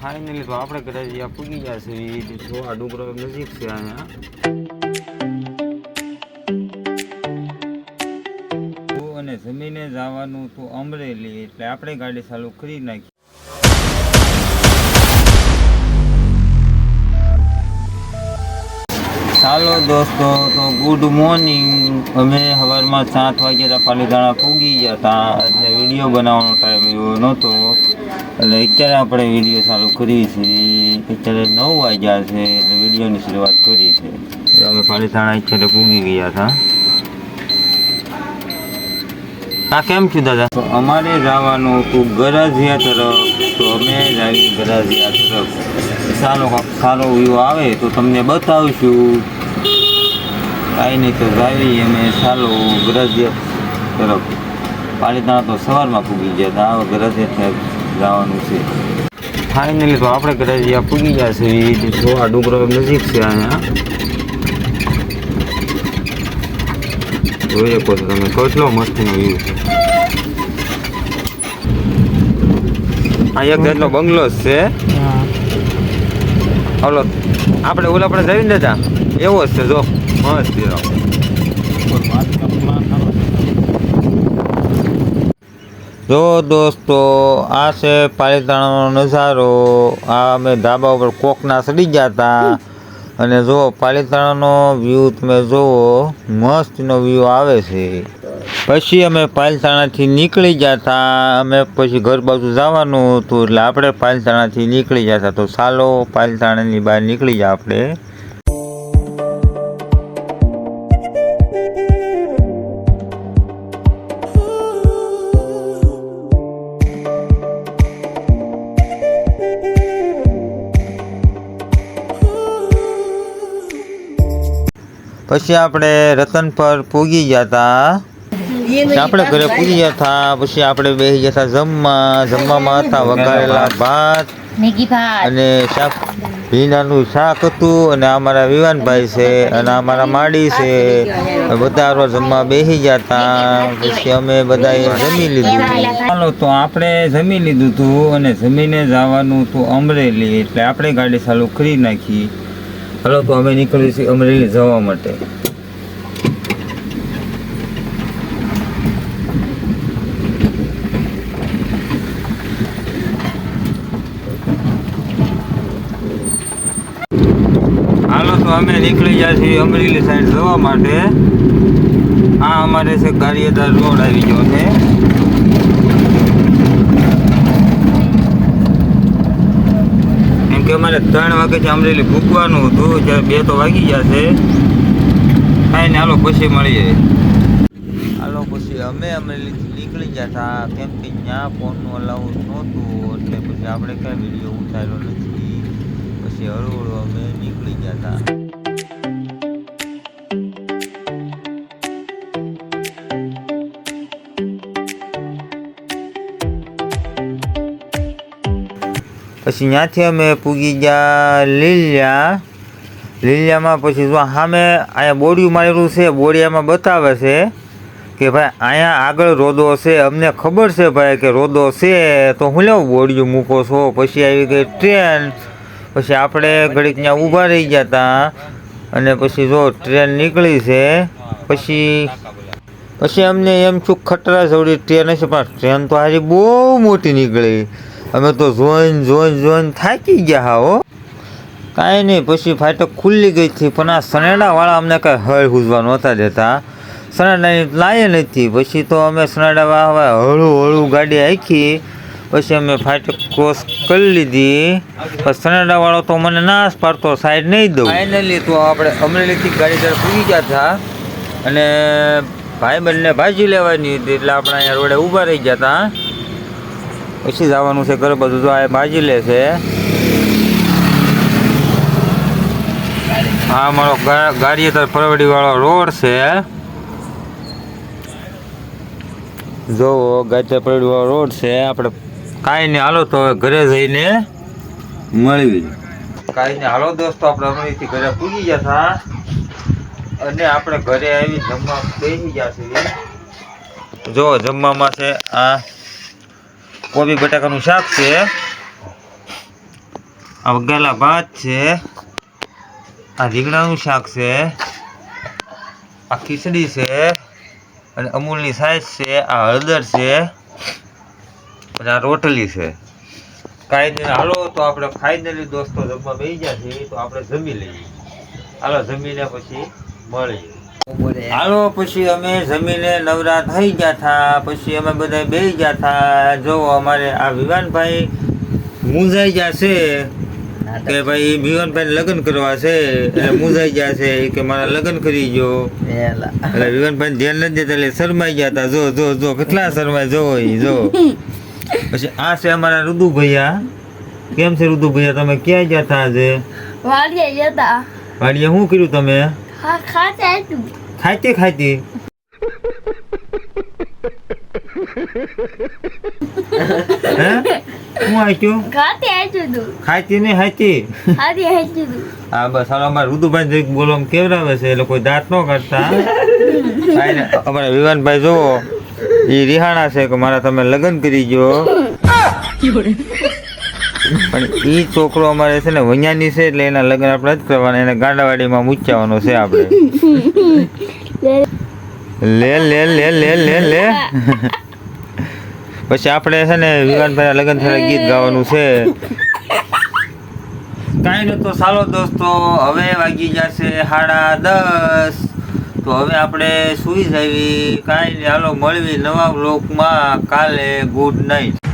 Finally તો આપણે ગરાજીયા પૂગી ગયા છે. જો આ ડુંગરો નજીક છે અહીંયા. અને જમીને જવાનું તો અમરેલી, એટલે આપણે ગાડી ચાલુ કરી નાખી. ચાલો દોસ્તો, તો ગુડ મોર્નિંગ. અમે સવારમાં 7 વાગ્યા પાલીતાણા પૂગી ગયા હતા, એટલે વિડીયો બનાવવાનો ટાઈમ એવો નહોતો, એટલે અત્યારે આપણે વિડીયો ચાલુ કરી છે. અત્યારે 9 વાગ્યા છે, એટલે વિડીયોની શરૂઆત કરી છે. અમે પાલીતાણા અત્યારે પૂગી ગયા હતા. આ કેમ છું દાદા? તો અમારે જવાનું હતું ગરાજીયા તરફ, તો અમે જાવી ગરાજીયા તરફ. સારો વ્યૂ આવે તો તમને બતાવીશું. કાંઈ નહીં તો જાવી અમે ચાલો ગરાજીયા તરફ. પાલીતાણા તો સવારમાં પૂગી ગયા હતા, હવે ગરાજીયા જવાનું છે. ફાઇનલી તો આપણે ગરાજીયા પૂગી ગયા છે. જો આ ડુંગરો નજીક છે અહીંયા. જોઈ શકો છો તમે કેટલો મસ્તીનો વ્યૂ છે. આ એક જાતનો બંગલો જ છે. ઓલો આપણે ઓલા આપણે જઈને દેતા એવો જ છે. જો મસ્ત જો દોસ્તો, આ છે પાલીતાણાનો નજારો. આ અમે ધાબા ઉપર કોકના ચડી ગયા હતા, અને જો પાલીતાણાનો વ્યૂ તમે જુઓ, મસ્તનો વ્યૂ આવે છે. પછી અમે પાલીતાણાથી નીકળી ગયા હતા. અમે પછી ઘર બાજુ જવાનું હતું, એટલે આપણે પાલીતાણાથી નીકળી ગયા હતા. તો ચાલો પાલીતાણાની બહાર નીકળી ગયા આપણે. પછી આપણે રતનપર પૂગી ગયા હતા. આપણે ઘરે પૂગી ગયા હતા. પછી આપણે બેસી ગયા હતા જમવામાં હતા વઘારેલા ભાત અને શાક, ભીંડાનું શાક હતું. અને અમારા વિવાનભાઈ છે અને અમારા માડી છે, બધા જમવા બેસી ગયા હતા. પછી અમે બધાએ જમી લીધું. ચાલો તો આપણે જમી લીધું હતું, અને જમીને જવાનું હતું અમરેલી, એટલે આપણે ગાડી ચાલુ કરી નાખી. હાલો તો અમે નીકળી છીએ અમરેલી જવા માટે. હાલો તો અમે નીકળી ગયા છીએ અમરેલી સાઈડ જવા માટે. આ અમારે છે ગારિયાધાર રોડ આવી ગયો છે. કે અમારે 3 વાગ્યાથી અમરેલી ભૂકવાનું હતું, જ્યારે 2 તો વાગી ગયા છે. કાંઈ ને હાલો પછી મળીએ. હાલો પછી અમે અમરેલીથી નીકળી ગયા હતા, કેમ કે ત્યાં ફોનનું અલાઉ નહોતું, એટલે પછી આપણે કાંઈ વિડીયો ઉતાર્યો નથી. પછી હળવું અમે નીકળી ગયા હતા. પછી ત્યાંથી અમે પૂગી ગયા લીલિયામાં. પછી જો સામે અહીંયા બોડિયું મારેલું છે, બોડિયામાં બતાવે છે કે ભાઈ અહીંયા આગળ રોદો છે. અમને ખબર છે ભાઈ કે રોદો છે, તો હું લેવું બોડિયું મૂકો છો. પછી આવી ગઈ ટ્રેન. પછી આપણે ઘડીક ત્યાં ઊભા રહી ગયા હતા, અને પછી જો ટ્રેન નીકળી છે. પછી અમને એમ છું ખટરા જેવડી ટ્રેન હશે, પણ ટ્રેન તો હારી બહુ મોટી નીકળી. અમે તો જોઈને થાકી ગયા હો. કાંઈ નહીં, પછી ફાટક ખુલ્લી ગઈ હતી, પણ આ સનેડાવાળા અમને કાંઈ હળ હુજવા નહોતા દેતા. સનેડાની લાય નથી. પછી તો અમે સનેડાવાળા હળું ગાડી હાંકી. પછી અમે ફાટક ક્રોસ કરી લીધી. પણ સનેડાવાળો તો મને ના પાડતો, સાઈડ નહીં દઉં. ફાઇનલી તો આપણે અમરેલીથી ગાડી તરફ પૂગી ગયા હતા, અને ભાઈબંધને ભાજી લેવાની હતી, એટલે આપણે અહીંયા રોડે ઊભા રહી ગયા હતા. પછી જવાનું છે ઘર બધું. તો આ ભાજી લે છે. આ અમારો ગારિયાધાર પરવડી વાળો રોડ છે. જો ગારિયાધાર પરવડી વાળો રોડ છે. આપણે કાંઈ નહીં, હાલો તો હવે ઘરે જઈને મળવી. કાંઈ નહીં, હાલો દોસ્તો, આપણે અમરેલીથી ઘરે પૂગી ગયા હતા, અને આપણે ઘરે આવી જમવા બેસી ગયા છીએ. જો જમવામાં છે આ કોબી બટાકાનું શાક છે, આ વઘારેલા ભાત છે, આ રીંગણાનું શાક છે, આ ખીચડી છે અને અમૂલની સાઈઝ છે, આ હળદર છે અને આ રોટલી છે. કાંઈ નહીં, હાલો તો આપણે ફાઇનલી દોસ્તો જમવા બેસી ગયા છીએ, તો આપણે જમી લઈએ. હાલો જમીને પછી મળીએ. હાલો પછી અમે જમીને નવરા થઈ ગયા હતા, પછી અમે બધા બેસી ગયા હતા. જો અમારે આ વિવાનભાઈ મૂંઝાઈ ગયા છે કે ભાઈ વિવાનભાઈ લગ્ન કરવા છે, એટલે મૂંઝાઈ ગયા છે કે મારા લગ્ન કરી ગયો. એટલે વિવાનભાઈ ધ્યાન નથી દેતા એટલે શરમાઈ ગયા હતા. જો જો જો કેટલા શરમાય જો જો. પછી આ છે અમારા રુદુ ભૈયા. કેમ છે રુદુ ભૈયા, તમે ક્યાં ગયા હતા આજે? વાડીએ જતા. વાડીએ શું કર્યું તમે? ખાતી ખાતી હે હું આચ્યું ખાતી નહીં હાચી. હા બસ હાલો અમારા રુદુભાઈ જરીક બોલો કેવડાવે છે, એટલે કોઈ દાંત ન કાઢતા. અમારા વિવાનભાઈ જોવો એ રિહાણા છે કે મારા તમે લગ્ન કરી ગયો. પણ એ છોકરો અમારે છે ને વૈયાની છે, એટલે એના લગ્ન આપણે જ કરવાના, એને ગાંડાવાડીમાં મૂકવાનો છે આપણે. લે લે લે લે લે લે. પછી આપણે છે ને વિવાનભાઈ લગ્ન થયા ગીત ગાવાનું છે. કાંઈ નહીં, તો ચાલો દોસ્તો હવે વાગી જશે 10:30. તો હવે આપણે સુઈ જઈએ. કાંઈ નહીં, હાલો મળવી નવા બ્લોગમાં કાલે. Good night.